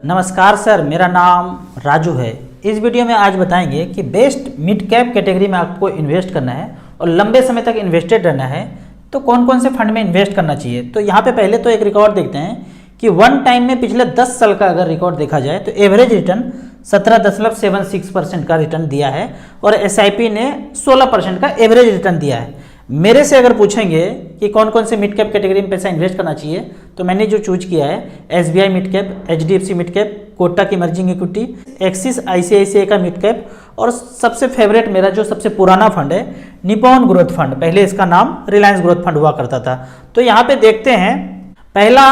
नमस्कार सर, मेरा नाम राजू है। इस वीडियो में आज बताएंगे कि बेस्ट मिड कैप कैटेगरी में आपको इन्वेस्ट करना है और लंबे समय तक इन्वेस्टेड रहना है तो कौन कौन से फंड में इन्वेस्ट करना चाहिए। तो यहाँ पे पहले तो एक रिकॉर्ड देखते हैं कि वन टाइम में पिछले 10 साल का अगर रिकॉर्ड देखा जाए तो एवरेज रिटर्न 17.76% का रिटर्न दिया है और एसआईपी ने 16% का एवरेज रिटर्न दिया है। मेरे से अगर पूछेंगे कि कौन कौन से मिड कैप कैटेगरी में पैसा इन्वेस्ट करना चाहिए तो मैंने जो चूज किया है SBI mid cap, HDFC mid cap, Kotak emerging equity, axis ICICI का मिड कैप और सबसे फेवरेट मेरा जो सबसे पुराना फंड है निप्पॉन ग्रोथ फंड, पहले इसका नाम रिलायंस ग्रोथ फंड हुआ करता था। तो यहाँ पे देखते हैं पहला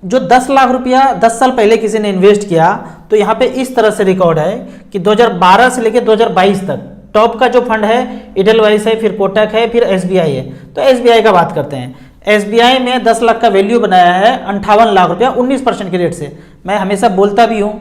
जो 10 लाख रुपया 10 साल पहले किसी ने इन्वेस्ट किया तो यहाँ पे इस तरह से रिकॉर्ड है कि 2012 से लेकर 2022 तक टॉप का जो फंड है इडलवाइस है, फिर कोटक है, फिर एसबीआई है। तो एसबीआई का बात करते हैं। एसबीआई में 10 लाख का वैल्यू बनाया है 58 लाख रुपया 19% के रेट से। मैं हमेशा बोलता भी हूँ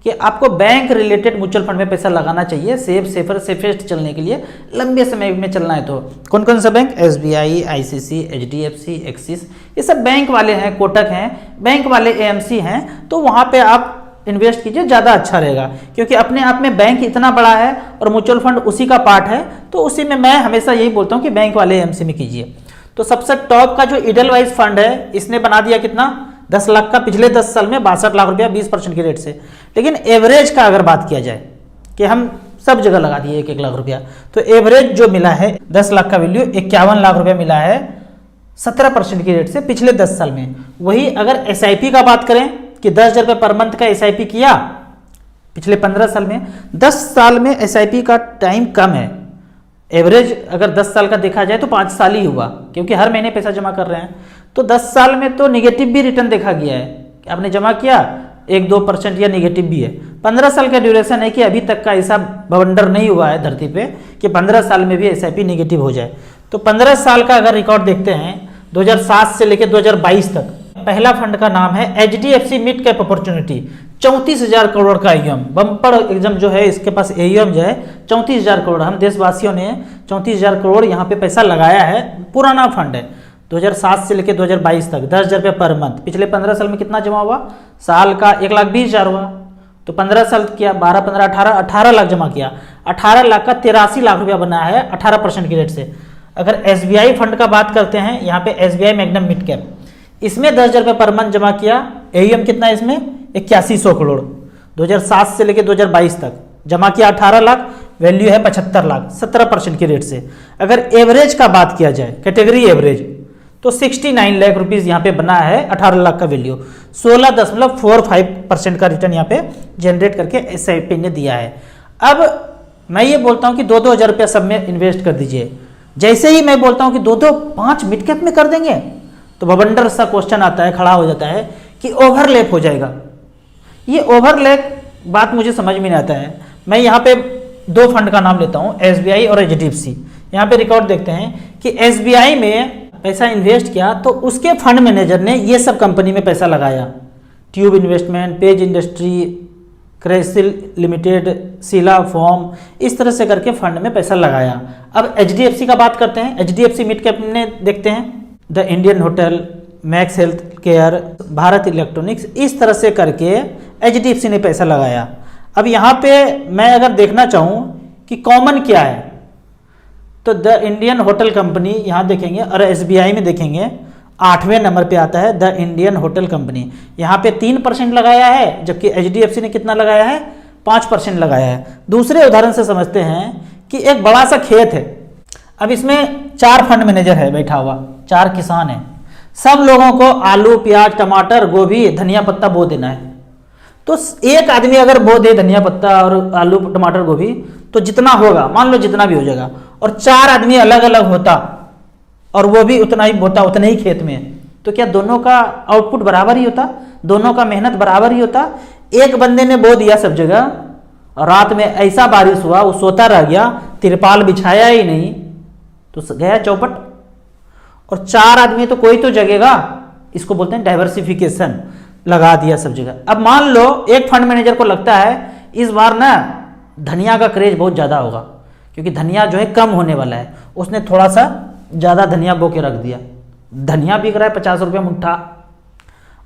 कि आपको बैंक रिलेटेड म्यूचुअल फंड में पैसा लगाना चाहिए सेफेस्ट चलने के लिए, लंबे समय में चलना है। तो कौन कौन सा bank? SBI, ICC, HDFC, axis, ये सब बैंक वाले हैं, कोटक हैं, बैंक वाले एएमसी हैं। तो वहाँ पे आप इन्वेस्ट कीजिए, ज़्यादा अच्छा रहेगा क्योंकि अपने आप में बैंक इतना बड़ा है और म्यूचुअल फंड उसी का पार्ट है। तो उसी में मैं हमेशा यही बोलता हूँ कि बैंक वाले एएमसी में कीजिए। तो सबसे टॉप का जो इडलवाइज फंड है इसने बना दिया कितना 10 लाख का पिछले 10 साल में 62 लाख रुपया 20% के रेट से। लेकिन एवरेज का अगर बात किया जाए कि हम सब जगह लगा दिए 1-1 लाख रुपया, तो एवरेज जो मिला है 10 लाख का वैल्यू 51 लाख रुपया मिला है 17% की रेट से पिछले 10 साल में। वही अगर एसआईपी का बात करें कि 10,000 रुपये पर मंथ का एसआईपी किया पिछले 15 साल में, 10 साल में एसआईपी का टाइम कम है। एवरेज अगर 10 साल का देखा जाए तो 5 साल ही हुआ क्योंकि हर महीने पैसा जमा कर रहे हैं। तो 10 साल में तो निगेटिव भी रिटर्न देखा गया है कि आपने जमा किया 1-2% या निगेटिव भी है। 15 साल का ड्यूरेशन है कि अभी तक का ऐसा बवंडर नहीं हुआ है धरती पे कि 15 साल में भी एसआईपी निगेटिव हो जाए। तो 15 साल का अगर रिकॉर्ड देखते हैं 2007 से लेकर 2022 तक, पहला फंड का नाम है HDFC mid cap opportunity. 34,000 crore का एयूएम, बम्पर एग्जाम जो है इसके पास एयूएम जो है 34,000 करोड़। हम देशवासियों ने 34,000 करोड़ यहाँ पे पैसा लगाया है। पुराना फंड है 2007 से लेकर 2022 तक, 10,000 रुपये पर मंथ। पिछले 15 साल में कितना जमा हुआ? साल का 1,20,000 हुआ। तो 15 साल किया 12, 15, 18 लाख जमा किया। 18 लाख का 83 लाख रुपया बना है 18% की रेट से। अगर एसबीआई फंड का बात करते हैं, यहाँ पे एसबीआई मैग्नम मिड कैप, इसमें 10,000 रुपये पर मंथ जमा किया। एयूएम कितना है इसमें? 8100 करोड़। 2007 से लेकर 2022 तक जमा किया 18 लाख, वैल्यू है 75 लाख 17% की रेट से। अगर एवरेज का बात किया जाए, कैटेगरी एवरेज, तो 69 लाख रुपीज यहाँ पे बना है 18 लाख का वैल्यू। 16.45% का रिटर्न यहाँ पे जनरेट करके एसआईपी ने दिया है। अब मैं ये बोलता हूँ कि 2-2 हज़ार रुपया सब में इन्वेस्ट कर दीजिए। जैसे ही मैं बोलता हूँ कि 2-5 मिड कैप में कर देंगे तो बवंडर सा क्वेश्चन आता है, खड़ा हो जाता है कि ओवरलैप हो जाएगा। ये ओवरलैप बात मुझे समझ में नहीं आता है। मैं यहाँ पे 2 फंड का नाम लेता हूँ, एसबीआई और एचडीएफसी। यहाँ पे रिकॉर्ड देखते हैं कि एसबीआई में पैसा इन्वेस्ट किया तो उसके फंड मैनेजर ने ये सब कंपनी में पैसा लगाया। Tube investment, page industry, Crisil limited, Sheela foam, इस तरह से करके फंड में पैसा लगाया। अब एचडीएफसी का बात करते हैं। एचडीएफसी मिड कैप में देखते हैं the Indian hotel, max health care, Bharat electronics, इस तरह से करके एचडीएफसी ने पैसा लगाया। अब यहाँ पे मैं अगर देखना चाहूँ कि कॉमन क्या है तो द इंडियन होटल कंपनी यहाँ देखेंगे और एसबीआई में देखेंगे 8वें नंबर पे आता है द इंडियन होटल कंपनी। यहाँ पे 3% लगाया है जबकि एचडीएफसी ने कितना लगाया है? 5% लगाया है। दूसरे उदाहरण से समझते हैं कि एक बड़ा सा खेत है। अब इसमें 4 फंड मैनेजर है बैठा हुआ, 4 किसान हैं। सब लोगों को आलू, प्याज, टमाटर, गोभी, धनिया पत्ता बो देना है। तो एक आदमी अगर बो दे धनिया पत्ता और आलू, टमाटर, गोभी तो जितना होगा, मान लो जितना भी हो जाएगा, और 4 आदमी अलग अलग होता और वो भी उतना ही बोता, उतने ही खेत में, तो क्या दोनों का आउटपुट बराबर ही होता? दोनों का मेहनत बराबर ही होता? एक बंदे ने बो दिया सब जगह और रात में ऐसा बारिश हुआ वो सोता रह गया, तिरपाल बिछाया ही नहीं तो गया चौपट। और 4 आदमी तो कोई तो जगेगा, इसको बोलते हैं डाइवर्सिफिकेशन, लगा दिया सब जगह। अब मान लो एक फंड मैनेजर को लगता है इस बार ना धनिया का क्रेज बहुत ज़्यादा होगा क्योंकि धनिया जो है कम होने वाला है, उसने थोड़ा सा ज़्यादा धनिया बो के रख दिया। धनिया बिक रहा है 50 रुपये मुट्ठा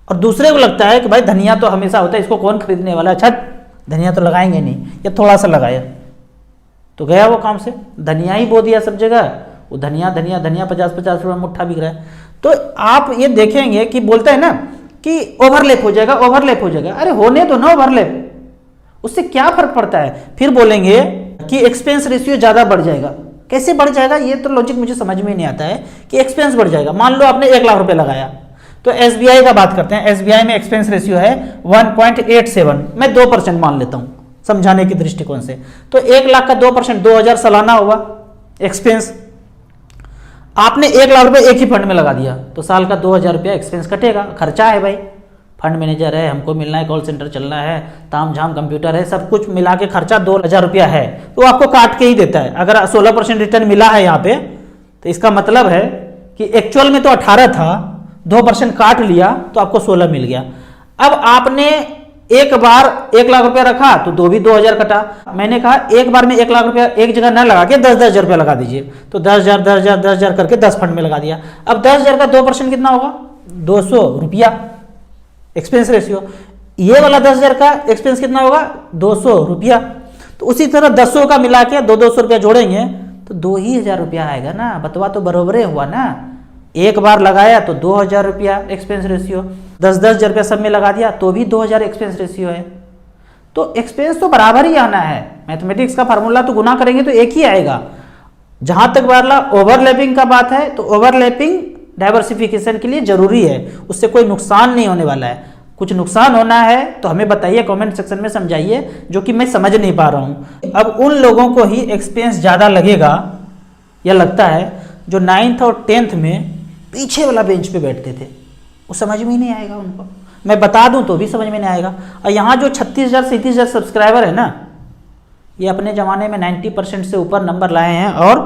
और दूसरे को लगता है कि भाई धनिया तो हमेशा होता है, इसको कौन खरीदने वाला है, छट धनिया तो लगाएंगे नहीं, या थोड़ा सा लगाया तो गया वो काम से, धनिया ही बो दिया सब जगह, वो धनिया धनिया धनिया 50-50 रुपये मुट्ठा बिक रहा है। तो आप ये देखेंगे कि बोलता है ना कि ओवरलैप हो जाएगा, ओवरलैप हो जाएगा, अरे होने दो ना ओवरलैप, उससे क्या फर्क पड़ता है। फिर बोलेंगे कि एक्सपेंस रेशियो ज़्यादा बढ़ जाएगा, कैसे बढ़ जाएगा, ये तो लॉजिक मुझे समझ में नहीं आता है कि एक्सपेंस बढ़ जाएगा। मान लो आपने 1 लाख रुपए लगाया, तो एसबीआई का बात करते हैं, एसबीआई में एक्सपेंस रेशियो है 1.87, मैं 2% मान लेता हूं समझाने के दृष्टिकोण से। तो 1 लाख का 2% 2000 सालाना होगा एक्सपेंस। आपने 1 लाख रुपए एक ही फंड में लगा दिया तो साल का 2000 रुपया एक्सपेंस कटेगा, खर्चा है भाई, फंड मैनेजर है, हमको मिलना है, कॉल सेंटर चलना है, ताम झाम कंप्यूटर है, सब कुछ मिला के खर्चा 2000 रुपया है, तो आपको काट के ही देता है। अगर 16% रिटर्न मिला है यहाँ पे, तो इसका मतलब है कि एक्चुअल में तो 18 था, 2% काट लिया तो आपको 16 मिल गया। अब आपने एक बार 1 लाख रुपया रखा तो दो भी 2000 कटा। मैंने कहा एक बार में 1 लाख रुपया एक जगह न लगा के 10-10 रुपया लगा दीजिए, तो 10,000 10,000 10,000 करके 10 फंड में लगा दिया। अब 10,000 का 2% कितना होगा, 200 रुपया एक्सपेंस रेशियो। ये वाला 10,000 का एक्सपेंस कितना होगा, 200 रुपया। तो उसी तरह 10 का मिला के 200 रुपया जोड़ेंगे तो 2,000 रुपया आएगा ना, बतवा तो बरोबर हुआ ना। एक बार लगाया तो 2,000 रुपया एक्सपेंस रेशियो, 10,000 रुपया सब में लगा दिया तो भी 2,000 एक्सपेंस रेशियो है। तो एक्सपेंस तो बराबर ही आना है, मैथमेटिक्स का फार्मूला तो गुना करेंगे तो एक ही आएगा। जहां तक वाला ओवरलैपिंग का बात है तो ओवरलैपिंग डाइवर्सिफिकेशन के लिए जरूरी है, उससे कोई नुकसान नहीं होने वाला है। कुछ नुकसान होना है तो हमें बताइए, कमेंट सेक्शन में समझाइए, जो कि मैं समझ नहीं पा रहा हूं। अब उन लोगों को ही एक्सपेंस ज़्यादा लगेगा या लगता है जो 9th और 10th में पीछे वाला बेंच पे बैठते थे, वो समझ में ही नहीं आएगा उनको, मैं बता दूं तो भी समझ में नहीं आएगा। और यहाँ जो 36,000 37,000 सब्सक्राइबर है ना, ये अपने ज़माने में 90% से ऊपर नंबर लाए हैं और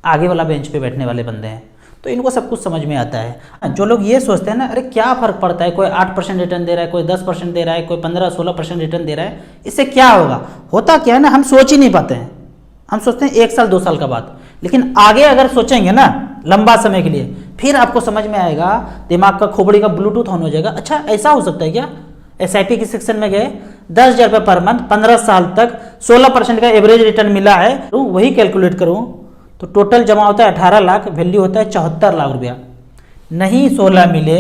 आगे वाला बेंच पे बैठने वाले बंदे हैं, तो इनको सब कुछ समझ में आता है। जो लोग ये सोचते हैं ना, अरे क्या फ़र्क पड़ता है, कोई 8% रिटर्न दे रहा है, कोई 10% दे रहा है, कोई 15-16% रिटर्न दे रहा है, इससे क्या होगा। होता क्या है ना, हम सोच ही नहीं पाते हैं, हम सोचते हैं 1 साल 2 साल का बात, लेकिन आगे अगर सोचेंगे ना लंबा समय के लिए, फिर आपको समझ में आएगा, दिमाग का खोपड़ी का ब्लूटूथ ऑन हो जाएगा। अच्छा ऐसा हो सकता है क्या, एसआईपी के सेक्शन में गए, 10,000 रुपये पर मंथ 15 साल तक 16% का एवरेज रिटर्न मिला है, तो वही कैलकुलेट करूँ तो टोटल जमा होता है 18 लाख, वैल्यू होता है 74 लाख रुपया। नहीं 16 मिले,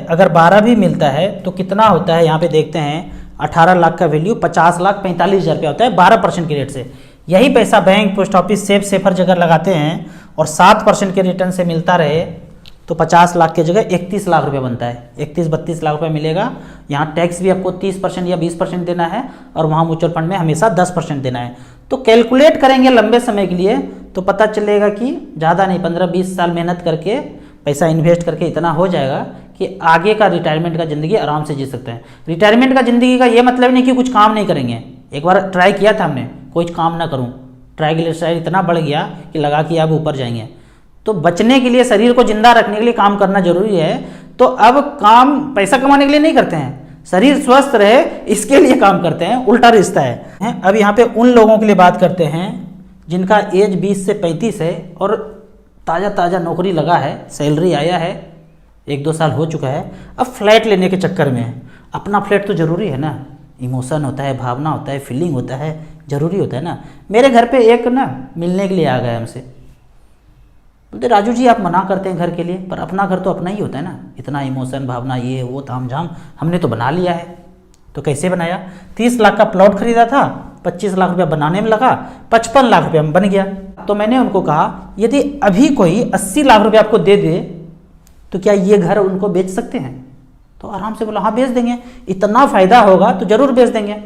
अगर 12 भी मिलता है तो कितना होता है, यहाँ पे देखते हैं 18 लाख का वैल्यू 50,45,000 रुपया होता है 12% के रेट से। यही पैसा बैंक, पोस्ट ऑफिस, सेफर जगह लगाते हैं और 7% के रिटर्न से मिलता रहे तो 50 लाख की जगह 31 लाख रुपया बनता है, 31-32 लाख रुपया मिलेगा। यहाँ टैक्स भी आपको 30% या 20% देना है और वहाँ म्यूचुअल फंड में हमेशा 10% देना है। तो कैलकुलेट करेंगे लंबे समय के लिए तो पता चलेगा कि ज़्यादा नहीं, 15-20 साल मेहनत करके पैसा इन्वेस्ट करके इतना हो जाएगा कि आगे का रिटायरमेंट का ज़िंदगी आराम से जी सकते हैं। रिटायरमेंट का ज़िंदगी का ये मतलब नहीं कि कुछ काम नहीं करेंगे। एक बार ट्राई किया था हमने, कोई काम ना करूँ, ट्राइग्लिसराइड इतना बढ़ गया कि लगा कि अब ऊपर जाएंगे। तो बचने के लिए, शरीर को जिंदा रखने के लिए काम करना जरूरी है। तो अब काम पैसा कमाने के लिए नहीं करते हैं, शरीर स्वस्थ रहे इसके लिए काम करते हैं, उल्टा रिश्ता है। अब यहाँ पे उन लोगों के लिए बात करते हैं जिनका एज 20 से 35 है और ताज़ा नौकरी लगा है, सैलरी आया है, 1-2 साल हो चुका है, अब फ्लैट लेने के चक्कर में है। अपना फ्लैट तो ज़रूरी है ना, इमोशन होता है, भावना होता है, फीलिंग होता है, ज़रूरी होता है ना। मेरे घर पे एक ना मिलने के लिए आ गया हमसे, बोलते राजू जी आप मना करते हैं घर के लिए, पर अपना घर तो अपना ही होता है ना, इतना इमोशन भावना ये वो तामझाम हमने तो बना लिया है। तो कैसे बनाया, 30 लाख का प्लॉट खरीदा था, 25 लाख रुपया बनाने में लगा, 55 लाख रुपया में बन गया। तो मैंने उनको कहा यदि अभी कोई 80 लाख रुपया आपको दे दे तो क्या ये घर उनको बेच सकते हैं। तो आराम से बोला हाँ बेच देंगे, इतना फ़ायदा होगा तो ज़रूर बेच देंगे।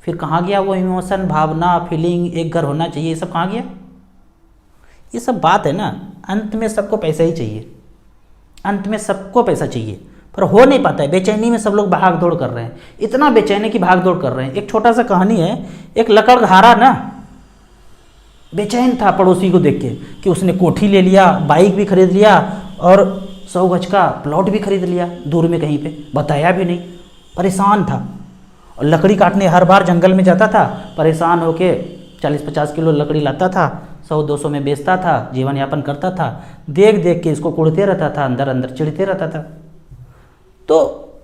फिर कहाँ गया वो इमोशन, भावना, फीलिंग, एक घर होना चाहिए, ये सब कहाँ गया। ये सब बात है ना, अंत में सबको पैसा ही चाहिए, अंत में सबको पैसा चाहिए, पर हो नहीं पाता है। बेचैनी में सब लोग भाग दौड़ कर रहे हैं, इतना बेचैनी की भाग दौड़ कर रहे हैं। एक छोटा सा कहानी है, एक लकड़हारा ना बेचैन था पड़ोसी को देख के कि उसने कोठी ले लिया, बाइक भी खरीद लिया और 100 गज का प्लॉट भी खरीद लिया दूर में कहीं पे, बताया भी नहीं, परेशान था। और लकड़ी काटने हर बार जंगल में जाता था, परेशान होके 40-50 किलो लकड़ी लाता था, 100-200 में बेचता था, जीवन यापन करता था। देख देख के इसको कुड़ते रहता था, अंदर अंदर चिढ़ते रहता था। तो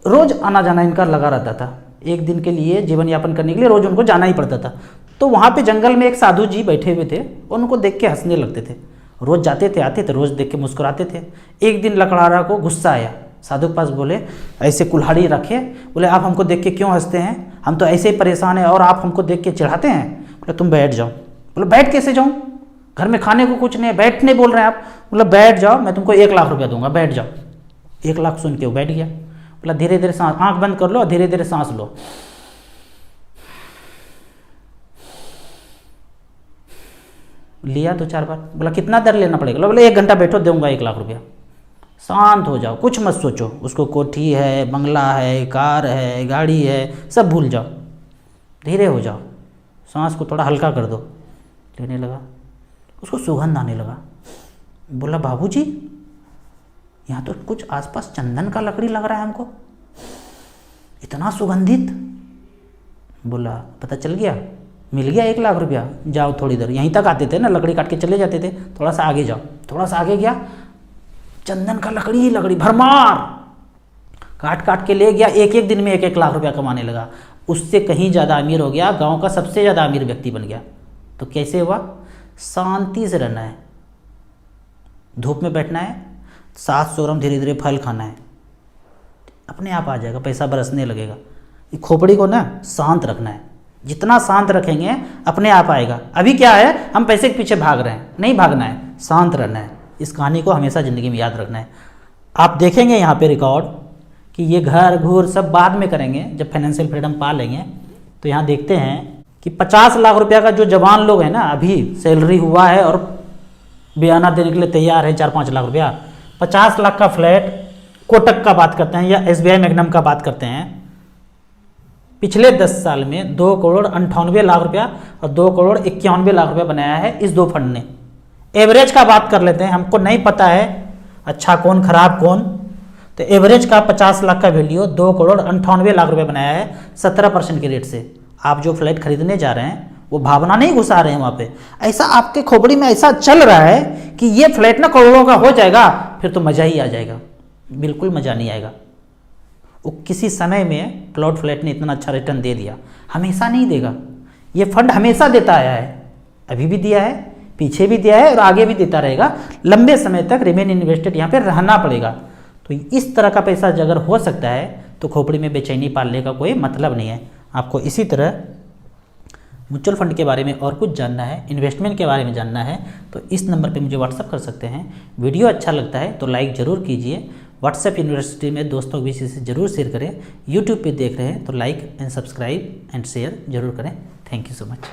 रोज़ आना जाना इनका लगा रहता था, एक दिन के लिए जीवन यापन करने के लिए रोज़ उनको जाना ही पड़ता था। तो वहाँ पे जंगल में एक साधु जी बैठे हुए थे, उनको देख के हंसने लगते थे। रोज़ जाते थे, आते थे, रोज़ देख के मुस्कुराते थे। एक दिन लकड़हारा को गुस्सा आया, साधु के पास बोले, ऐसे कुल्हाड़ी रखे, बोले आप हमको देख के क्यों हंसते हैं, हम तो ऐसे ही परेशान हैं और आप हमको देख के चिढ़ाते हैं। बोले तुम बैठ जाओ। बोले बैठ कैसे जाऊँ, घर में खाने को कुछ नहीं है, बैठने बोल रहे हैं आप। बोले बैठ जाओ, मैं तुमको 1 लाख रुपया दूंगा, बैठ जाओ। 1 लाख सुन के वो बैठ गया। बोला धीरे धीरे सांस, आँख बंद कर लो और धीरे धीरे सांस लो। लिया 2-4 बार। बोला कितना देर लेना पड़ेगा। बोले 1 घंटा बैठो, दूंगा 1 लाख रुपया। शांत हो जाओ, कुछ मत सोचो, उसको कोठी है, बंगला है, कार है, गाड़ी है, सब भूल जाओ, धीरे हो जाओ, सांस को थोड़ा हल्का कर दो। लेने लगा, उसको सुगंध आने लगा। बोला बाबूजी यहाँ तो कुछ आसपास चंदन का लकड़ी लग रहा है हमको, इतना सुगंधित। बोला पता चल गया, मिल गया 1 लाख रुपया, जाओ थोड़ी देर, यहीं तक आते थे ना, लकड़ी काट के चले जाते थे, थोड़ा सा आगे जाओ। थोड़ा सा आगे गया, चंदन का लकड़ी ही लकड़ी भरमार काट काट के ले गया। एक एक दिन में 1-1 लाख रुपया कमाने लगा, उससे कहीं ज़्यादा अमीर हो गया, गांव का सबसे ज़्यादा अमीर व्यक्ति बन गया। तो कैसे हुआ, शांति से रहना है, धूप में बैठना है, 700 ग्राम धीरे धीरे फल खाना है, अपने आप आ जाएगा, पैसा बरसने लगेगा। ये खोपड़ी को ना शांत रखना है, जितना शांत रखेंगे अपने आप आएगा। अभी क्या है, हम पैसे के पीछे भाग रहे हैं, नहीं भागना है, शांत रहना है। इस कहानी को हमेशा ज़िंदगी में याद रखना है। आप देखेंगे यहाँ पे रिकॉर्ड कि ये घर घूर सब बाद में करेंगे, जब फाइनेंशियल फ्रीडम पा लेंगे। तो यहाँ देखते हैं कि 50 लाख रुपया का जो जवान लोग हैं ना, अभी सैलरी हुआ है और बयाना देने के लिए तैयार है 4-5 लाख रुपया, 50 लाख का फ्लैट, कोटक का बात करते हैं या SBI मैग्नम का बात करते हैं, पिछले 10 साल में 2,98,00,000 रुपया और 2,91,00,000 रुपया बनाया है इस 2 फंड ने। एवरेज का बात कर लेते हैं, हमको नहीं पता है अच्छा कौन खराब कौन, तो एवरेज का 50 लाख का वैल्यू 2,98,00,000 रुपये बनाया है 17% के रेट से। आप जो फ्लैट खरीदने जा रहे हैं वो भावना नहीं घुसा रहे हैं वहाँ पे, ऐसा आपके खोपड़ी में ऐसा चल रहा है कि ये फ्लैट ना करोड़ों का हो जाएगा, फिर तो मज़ा ही आ जाएगा। बिल्कुल मज़ा नहीं आएगा। वो किसी समय में प्लॉट फ्लैट ने इतना अच्छा रिटर्न दे दिया, हमेशा नहीं देगा। ये फंड हमेशा देता आया है, अभी भी दिया है, पीछे भी दिया है और आगे भी देता रहेगा। लंबे समय तक रिमेन इन्वेस्टेड यहाँ पे रहना पड़ेगा। तो इस तरह का पैसा अगर हो सकता है तो खोपड़ी में बेचैनी पालने का कोई मतलब नहीं है। आपको इसी तरह म्यूचुअल फंड के बारे में और कुछ जानना है, इन्वेस्टमेंट के बारे में जानना है, तो इस नंबर पे मुझे व्हाट्सअप कर सकते हैं। वीडियो अच्छा लगता है तो लाइक ज़रूर कीजिए। व्हाट्सएप यूनिवर्सिटी में दोस्तों भी इसे ज़रूर शेयर करें। यूट्यूब पे देख रहे हैं तो like and subscribe and share जरूर करें। Thank you so much.